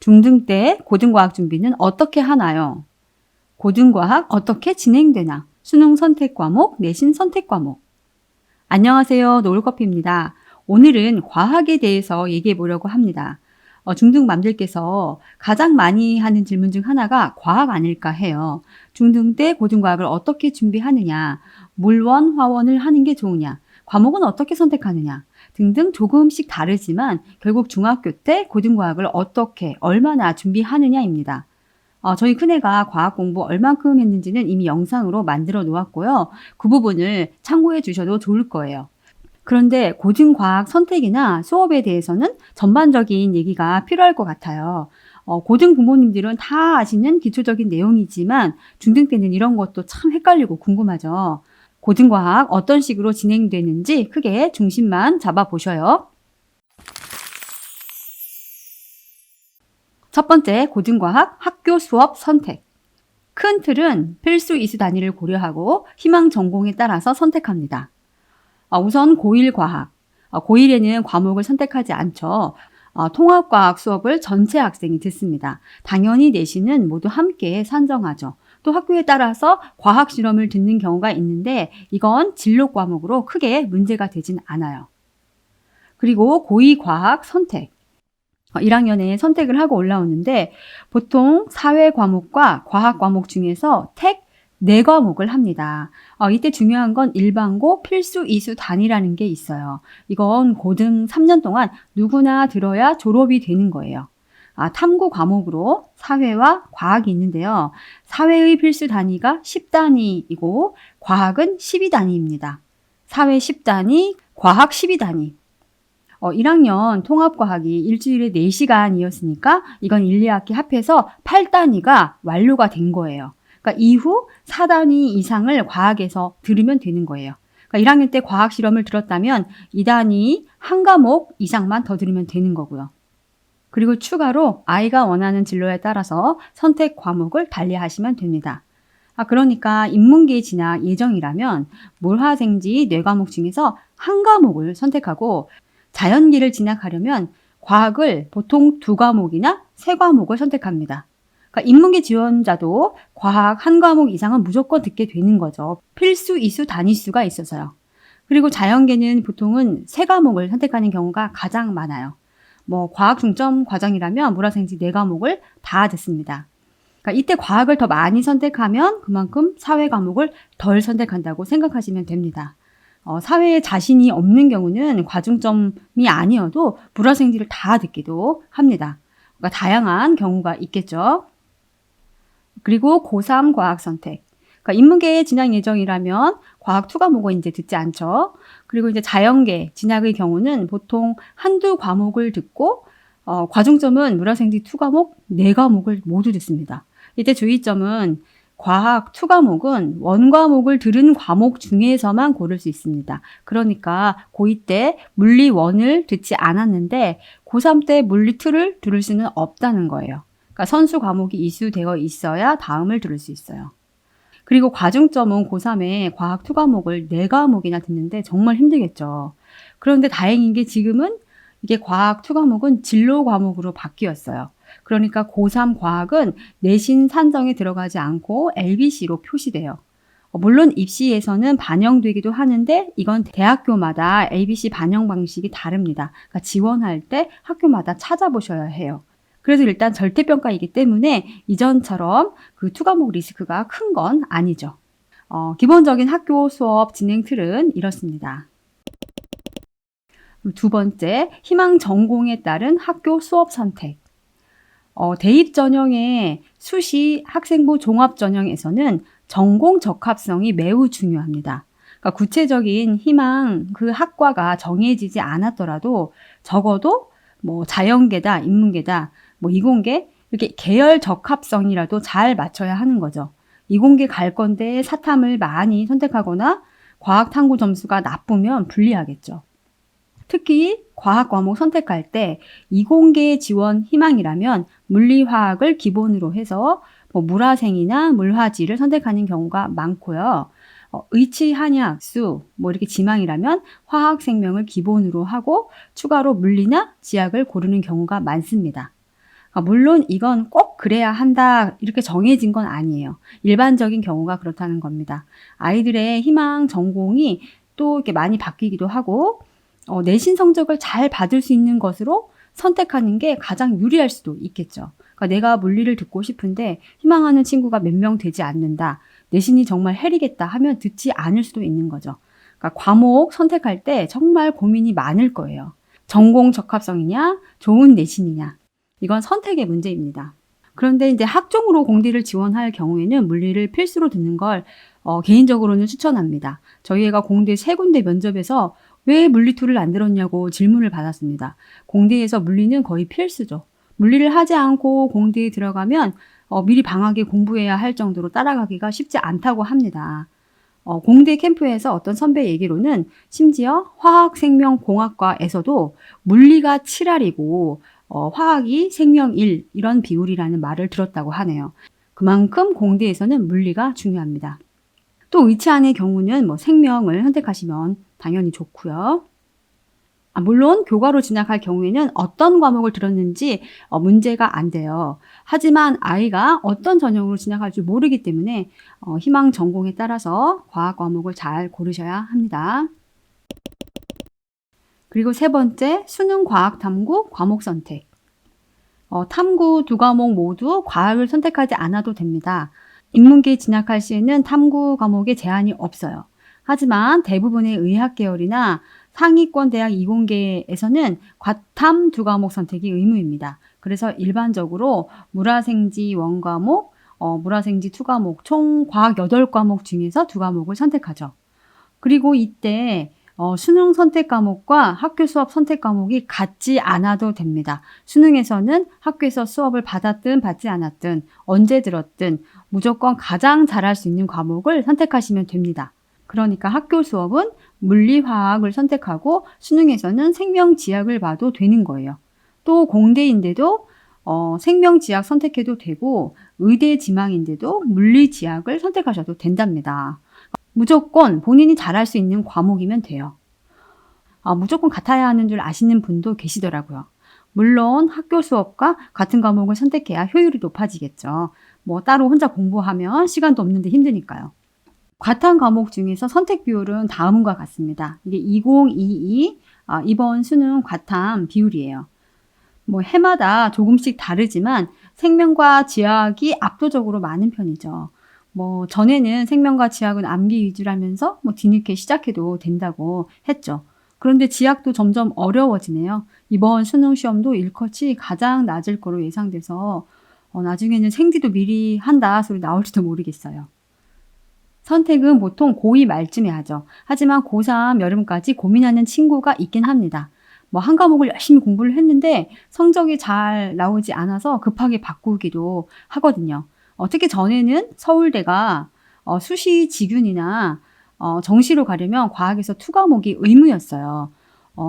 중등 때 고등과학 준비는 어떻게 하나요? 고등과학 어떻게 진행되나? 수능 선택 과목, 내신 선택 과목. 안녕하세요. 노을커피입니다. 오늘은 과학에 대해서 얘기해 보려고 합니다. 중등 맘들께서 가장 많이 하는 질문 중 하나가 과학 아닐까 해요. 중등 때 고등과학을 어떻게 준비하느냐, 물원, 화원을 하는 게 좋으냐, 과목은 어떻게 선택하느냐 등등 조금씩 다르지만 결국 중학교 때 고등과학을 어떻게, 얼마나 준비하느냐입니다. 저희 큰애가 과학 공부 얼만큼 했는지는 이미 영상으로 만들어 놓았고요. 그 부분을 참고해 주셔도 좋을 거예요. 그런데 고등과학 선택이나 수업에 대해서는 전반적인 얘기가 필요할 것 같아요. 고등 부모님들은 다 아시는 기초적인 내용이지만 중등 때는 이런 것도 참 헷갈리고 궁금하죠. 고등과학 어떤 식으로 진행되는지 크게 중심만 잡아보셔요. 첫 번째, 고등과학 학교 수업 선택. 큰 틀은 필수 이수 단위를 고려하고 희망 전공에 따라서 선택합니다. 우선 고1 과학. 고1에는 과목을 선택하지 않죠. 통합과학 수업을 전체 학생이 듣습니다. 당연히 내신은 모두 함께 산정하죠. 또 학교에 따라서 과학 실험을 듣는 경우가 있는데 이건 진로 과목으로 크게 문제가 되진 않아요. 그리고 고2 과학 선택. 1학년에 선택을 하고 올라오는데 보통 사회 과목과 과학 과목 중에서 택 4과목을 합니다. 이때 중요한 건 일반고 필수 이수 단위라는 게 있어요. 이건 고등 3년 동안 누구나 들어야 졸업이 되는 거예요. 탐구 과목으로 사회와 과학이 있는데요. 사회의 필수 단위가 10단위이고 과학은 12단위입니다. 사회 10단위, 과학 12단위. 1학년 통합과학이 일주일에 4시간이었으니까 이건 1, 2학기 합해서 8단위가 완료가 된 거예요. 그러니까 이후 4단위 이상을 과학에서 들으면 되는 거예요. 그러니까 1학년 때 과학 실험을 들었다면 2단위 한 과목 이상만 더 들으면 되는 거고요. 그리고 추가로 아이가 원하는 진로에 따라서 선택 과목을 달리하시면 됩니다. 그러니까 인문계 진학 예정이라면 물화생지 4과목 중에서 한 과목을 선택하고 자연계를 진학하려면 과학을 보통 2과목이나 3과목을 선택합니다. 그러니까 인문계 지원자도 과학 한 과목 이상은 무조건 듣게 되는 거죠. 필수 이수 단위수가 있어서요. 그리고 자연계는 보통은 3과목을 선택하는 경우가 가장 많아요. 과학 중점 과정이라면 물화생지 4과목을 다 듣습니다. 그러니까 이때 과학을 더 많이 선택하면 그만큼 사회 과목을 덜 선택한다고 생각하시면 됩니다. 사회에 자신이 없는 경우는 과중점이 아니어도 물화생지를 다 듣기도 합니다. 그러니까 다양한 경우가 있겠죠. 그리고 고3 과학 선택. 그러니까 인문계 진학 예정이라면 과학 2과목은 이제 듣지 않죠. 그리고 이제 자연계 진학의 경우는 보통 한두 과목을 듣고 과중점은 물화생지 2과목, 4과목을 모두 듣습니다. 이때 주의점은 과학 2과목은 원과목을 들은 과목 중에서만 고를 수 있습니다. 그러니까 고2 때 물리 1을 듣지 않았는데 고3 때 물리 2를 들을 수는 없다는 거예요. 그러니까 선수 과목이 이수되어 있어야 다음을 들을 수 있어요. 그리고 과중점은 고3에 과학 2과목을 4과목이나 듣는데 정말 힘들겠죠. 그런데 다행인 게 지금은 이게 과학 2과목은 진로 과목으로 바뀌었어요. 그러니까 고3 과학은 내신 산정에 들어가지 않고 LBC로 표시돼요. 물론 입시에서는 반영되기도 하는데 이건 대학교마다 LBC 반영 방식이 다릅니다. 그러니까 지원할 때 학교마다 찾아보셔야 해요. 그래서 일단 절대평가이기 때문에 이전처럼 그 2과목 리스크가 큰 건 아니죠. 기본적인 학교 수업 진행 틀은 이렇습니다. 두 번째, 희망 전공에 따른 학교 수업 선택. 대입 전형의 수시 학생부 종합 전형에서는 전공 적합성이 매우 중요합니다. 그러니까 구체적인 희망 그 학과가 정해지지 않았더라도 적어도 자연계다, 인문계다, 이공계 이렇게 계열 적합성이라도 잘 맞춰야 하는 거죠. 이공계 갈 건데 사탐을 많이 선택하거나 과학 탐구 점수가 나쁘면 불리하겠죠. 특히 과학 과목 선택할 때 이공계 지원 희망이라면 물리화학을 기본으로 해서 물화생이나 물화지를 선택하는 경우가 많고요. 의치, 한약, 수 이렇게 지망이라면 화학 생명을 기본으로 하고 추가로 물리나 지학을 고르는 경우가 많습니다. 물론 이건 꼭 그래야 한다 이렇게 정해진 건 아니에요. 일반적인 경우가 그렇다는 겁니다. 아이들의 희망 전공이 또 이렇게 많이 바뀌기도 하고 내신 성적을 잘 받을 수 있는 것으로 선택하는 게 가장 유리할 수도 있겠죠. 그러니까 내가 물리를 듣고 싶은데 희망하는 친구가 몇 명 되지 않는다. 내신이 정말 해리겠다 하면 듣지 않을 수도 있는 거죠. 그러니까 과목 선택할 때 정말 고민이 많을 거예요. 전공 적합성이냐, 좋은 내신이냐. 이건 선택의 문제입니다. 그런데 이제 학종으로 공대를 지원할 경우에는 물리를 필수로 듣는 걸 개인적으로는 추천합니다. 저희 애가 공대 3군데 면접에서 왜 물리2를 안 들었냐고 질문을 받았습니다. 공대에서 물리는 거의 필수죠. 물리를 하지 않고 공대에 들어가면 미리 방학에 공부해야 할 정도로 따라가기가 쉽지 않다고 합니다. 공대 캠프에서 어떤 선배 얘기로는 심지어 화학생명공학과에서도 물리가 7할이고 화학이 생명 1 이런 비율이라는 말을 들었다고 하네요. 그만큼 공대에서는 물리가 중요합니다. 또 의치안의 경우는 생명을 선택하시면 당연히 좋고요. 물론 교과로 진학할 경우에는 어떤 과목을 들었는지 문제가 안 돼요. 하지만 아이가 어떤 전형으로 진학할지 모르기 때문에 희망 전공에 따라서 과학 과목을 잘 고르셔야 합니다. 그리고 3번째, 수능 과학 탐구 과목 선택. 탐구 2과목 모두 과학을 선택하지 않아도 됩니다. 인문계 진학할 시에는 탐구 과목에 제한이 없어요. 하지만 대부분의 의학 계열이나 상위권 대학 이공계에서는 과탐 2과목 선택이 의무입니다. 그래서 일반적으로 물화생지 1과목, 물화생지 2과목, 총 과학 8과목 중에서 2과목을 선택하죠. 그리고 이때 수능 선택 과목과 학교 수업 선택 과목이 같지 않아도 됩니다. 수능에서는 학교에서 수업을 받았든 받지 않았든 언제 들었든 무조건 가장 잘할 수 있는 과목을 선택하시면 됩니다. 그러니까 학교 수업은 물리화학을 선택하고 수능에서는 생명지학을 봐도 되는 거예요. 또 공대인데도 생명지학 선택해도 되고 의대 지망인데도 물리지학을 선택하셔도 된답니다. 무조건 본인이 잘할 수 있는 과목이면 돼요. 무조건 같아야 하는 줄 아시는 분도 계시더라고요. 물론 학교 수업과 같은 과목을 선택해야 효율이 높아지겠죠. 따로 혼자 공부하면 시간도 없는데 힘드니까요. 과탐 과목 중에서 선택 비율은 다음과 같습니다. 이게 2022 이번 수능 과탐 비율이에요. 해마다 조금씩 다르지만 생명과 지학이 압도적으로 많은 편이죠. 전에는 생명과 지학은 암기 위주라면서 뒤늦게 시작해도 된다고 했죠. 그런데 지학도 점점 어려워지네요. 이번 수능 시험도 일컷이 가장 낮을 거로 예상돼서 나중에는 생지도 미리 한다 소리 나올지도 모르겠어요. 선택은 보통 고2 말쯤에 하죠. 하지만 고3 여름까지 고민하는 친구가 있긴 합니다. 한 과목을 열심히 공부를 했는데 성적이 잘 나오지 않아서 급하게 바꾸기도 하거든요. 특히 전에는 서울대가 수시 지균이나 정시로 가려면 과학에서 2과목이 의무였어요.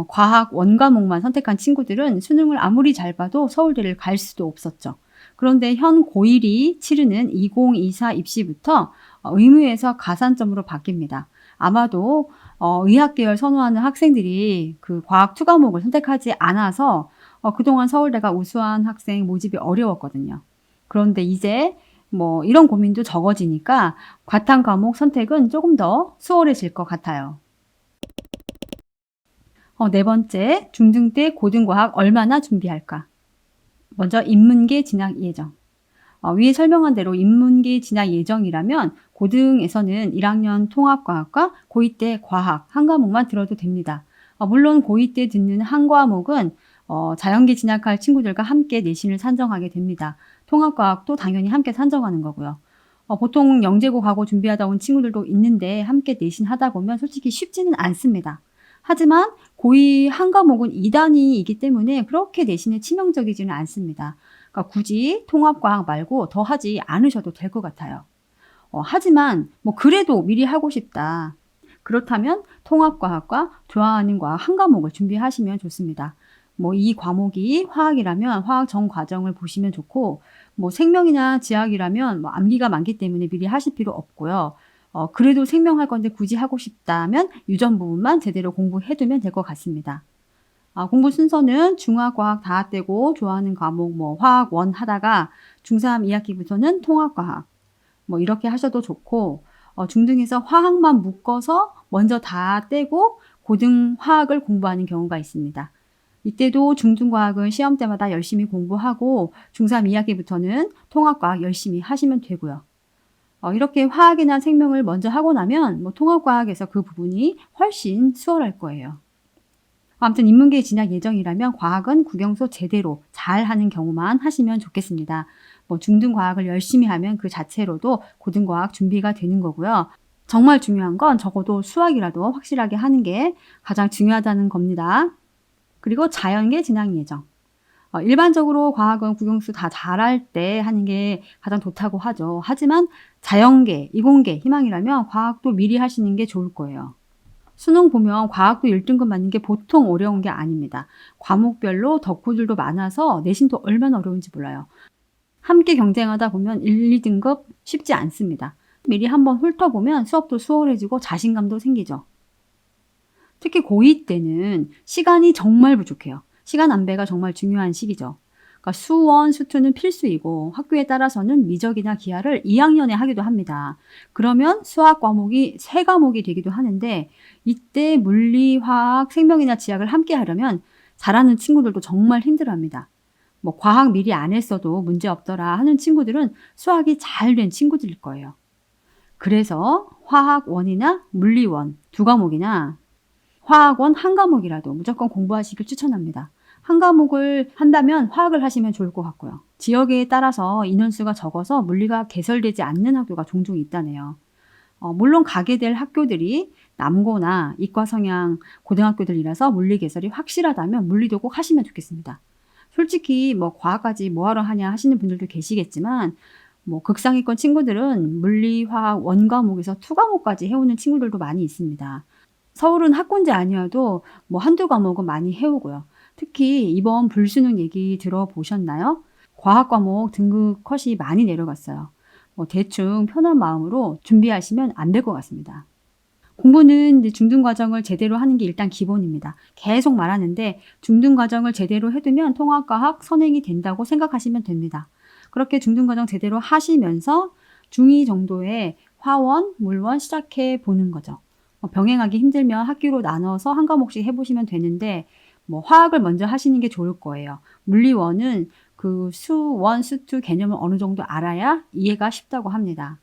과학 원과목만 선택한 친구들은 수능을 아무리 잘 봐도 서울대를 갈 수도 없었죠. 그런데 현 고1이 치르는 2024 입시부터 의무에서 가산점으로 바뀝니다. 아마도 의학 계열 선호하는 학생들이 그 과학 2과목을 선택하지 않아서 그동안 서울대가 우수한 학생 모집이 어려웠거든요. 그런데 이제 이런 고민도 적어지니까 과탐 과목 선택은 조금 더 수월해질 것 같아요. 4번째, 중등 때 고등과학 얼마나 준비할까? 먼저 인문계 진학 예정. 위에 설명한 대로 인문계 진학 예정이라면 고등에서는 1학년 통합과학과 고2 때 과학 한 과목만 들어도 됩니다. 물론 고2 때 듣는 한 과목은 자연계 진학할 친구들과 함께 내신을 산정하게 됩니다. 통합과학도 당연히 함께 산정하는 거고요. 보통 영재고 가고 준비하다 온 친구들도 있는데 함께 내신 하다 보면 솔직히 쉽지는 않습니다. 하지만 고2 한 과목은 2단위이기 때문에 그렇게 내신에 치명적이지는 않습니다. 그러니까 굳이 통합과학 말고 더 하지 않으셔도 될 것 같아요. 하지만 그래도 미리 하고 싶다. 그렇다면 통합과학과 좋아하는 과학 한 과목을 준비하시면 좋습니다. 이 과목이 화학이라면 화학 전 과정을 보시면 좋고 생명이나 지학이라면 암기가 많기 때문에 미리 하실 필요 없고요. 그래도 생명할 건데 굳이 하고 싶다면 유전 부분만 제대로 공부해두면 될 것 같습니다. 공부 순서는 중화과학 다 떼고 좋아하는 과목 뭐 화학 원 하다가 중3 2학기부터는 통합과학 뭐 이렇게 하셔도 좋고 중등에서 화학만 묶어서 먼저 다 떼고 고등 화학을 공부하는 경우가 있습니다. 이때도 중등과학은 시험 때마다 열심히 공부하고 중3 2학기부터는 통합과학 열심히 하시면 되고요. 이렇게 화학이나 생명을 먼저 하고 나면 뭐 통합과학에서 그 부분이 훨씬 수월할 거예요. 아무튼 인문계에 진학 예정이라면 과학은 국영수 제대로 잘 하는 경우만 하시면 좋겠습니다. 뭐 중등과학을 열심히 하면 그 자체로도 고등과학 준비가 되는 거고요. 정말 중요한 건 적어도 수학이라도 확실하게 하는 게 가장 중요하다는 겁니다. 그리고 자연계 진학 예정. 일반적으로 과학은 국영수 다 잘할 때 하는 게 가장 좋다고 하죠. 하지만 자연계, 이공계 희망이라면 과학도 미리 하시는 게 좋을 거예요. 수능 보면 과학도 1등급 맞는 게 보통 어려운 게 아닙니다. 과목별로 덕후들도 많아서 내신도 얼마나 어려운지 몰라요. 함께 경쟁하다 보면 1, 2등급 쉽지 않습니다. 미리 한번 훑어보면 수업도 수월해지고 자신감도 생기죠. 특히 고2 때는 시간이 정말 부족해요. 시간 안배가 정말 중요한 시기죠. 그러니까 수원, 수투는 필수이고 학교에 따라서는 미적이나 기하를 2학년에 하기도 합니다. 그러면 수학 과목이 3과목이 되기도 하는데 이때 물리, 화학, 생명이나 지학을 함께 하려면 잘하는 친구들도 정말 힘들어합니다. 뭐 과학 미리 안 했어도 문제 없더라 하는 친구들은 수학이 잘 된 친구들일 거예요. 그래서 화학원이나 물리원 2과목이나 화학원 1과목이라도 무조건 공부하시길 추천합니다. 한 과목을 한다면 화학을 하시면 좋을 것 같고요. 지역에 따라서 인원수가 적어서 물리가 개설되지 않는 학교가 종종 있다네요. 물론 가게 될 학교들이 남고나 이과 성향 고등학교들이라서 물리 개설이 확실하다면 물리도 꼭 하시면 좋겠습니다. 솔직히 뭐 과학까지 뭐하러 하냐 하시는 분들도 계시겠지만 뭐 극상위권 친구들은 물리, 화학, 원과목에서 2과목까지 해오는 친구들도 많이 있습니다. 서울은 학군제 아니어도 뭐 한두 과목은 많이 해오고요. 특히 이번 불수능 얘기 들어보셨나요? 과학 과목 등급 컷이 많이 내려갔어요. 뭐 대충 편한 마음으로 준비하시면 안 될 것 같습니다. 공부는 이제 중등과정을 제대로 하는 게 일단 기본입니다. 계속 말하는데 중등과정을 제대로 해두면 통합과학 선행이 된다고 생각하시면 됩니다. 그렇게 중등과정 제대로 하시면서 중2 정도의 화원, 물원 시작해 보는 거죠. 병행하기 힘들면 학기로 나눠서 한 과목씩 해보시면 되는데 뭐 화학을 먼저 하시는 게 좋을 거예요. 물리원은 그 수원, 수투 개념을 어느 정도 알아야 이해가 쉽다고 합니다.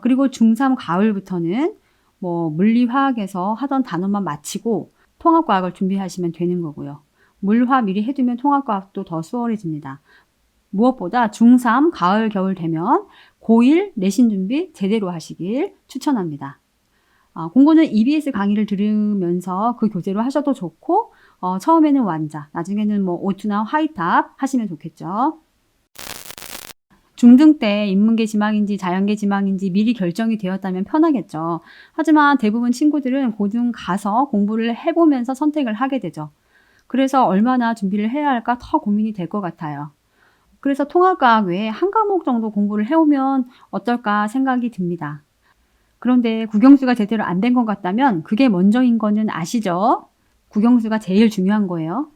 그리고 중3 가을부터는 뭐 물리화학에서 하던 단원만 마치고 통합과학을 준비하시면 되는 거고요. 물화 미리 해두면 통합과학도 더 수월해집니다. 무엇보다 중3 가을, 겨울 되면 고1 내신 준비 제대로 하시길 추천합니다. 공부는 EBS 강의를 들으면서 그 교재로 하셔도 좋고 처음에는 완자, 나중에는 뭐 오투나 화이탑 하시면 좋겠죠. 중등 때 인문계 지망인지 자연계 지망인지 미리 결정이 되었다면 편하겠죠. 하지만 대부분 친구들은 고등 가서 공부를 해보면서 선택을 하게 되죠. 그래서 얼마나 준비를 해야 할까 더 고민이 될 것 같아요. 그래서 통합과학 외에 한 과목 정도 공부를 해오면 어떨까 생각이 듭니다. 그런데 국영수가 제대로 안 된 것 같다면 그게 먼저인 거는 아시죠? 국영수가 제일 중요한 거예요.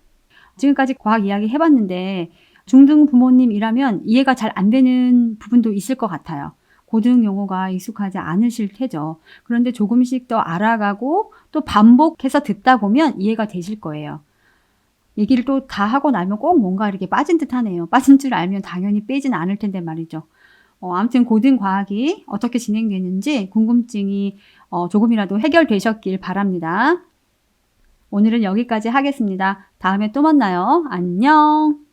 지금까지 과학 이야기 해봤는데 중등 부모님이라면 이해가 잘 안 되는 부분도 있을 것 같아요. 고등 용어가 익숙하지 않으실 테죠. 그런데 조금씩 더 알아가고 또 반복해서 듣다 보면 이해가 되실 거예요. 얘기를 또 다 하고 나면 꼭 뭔가 이렇게 빠진 듯 하네요. 빠진 줄 알면 당연히 빼진 않을 텐데 말이죠. 아무튼 고등 과학이 어떻게 진행되는지 궁금증이 조금이라도 해결되셨길 바랍니다. 오늘은 여기까지 하겠습니다. 다음에 또 만나요. 안녕.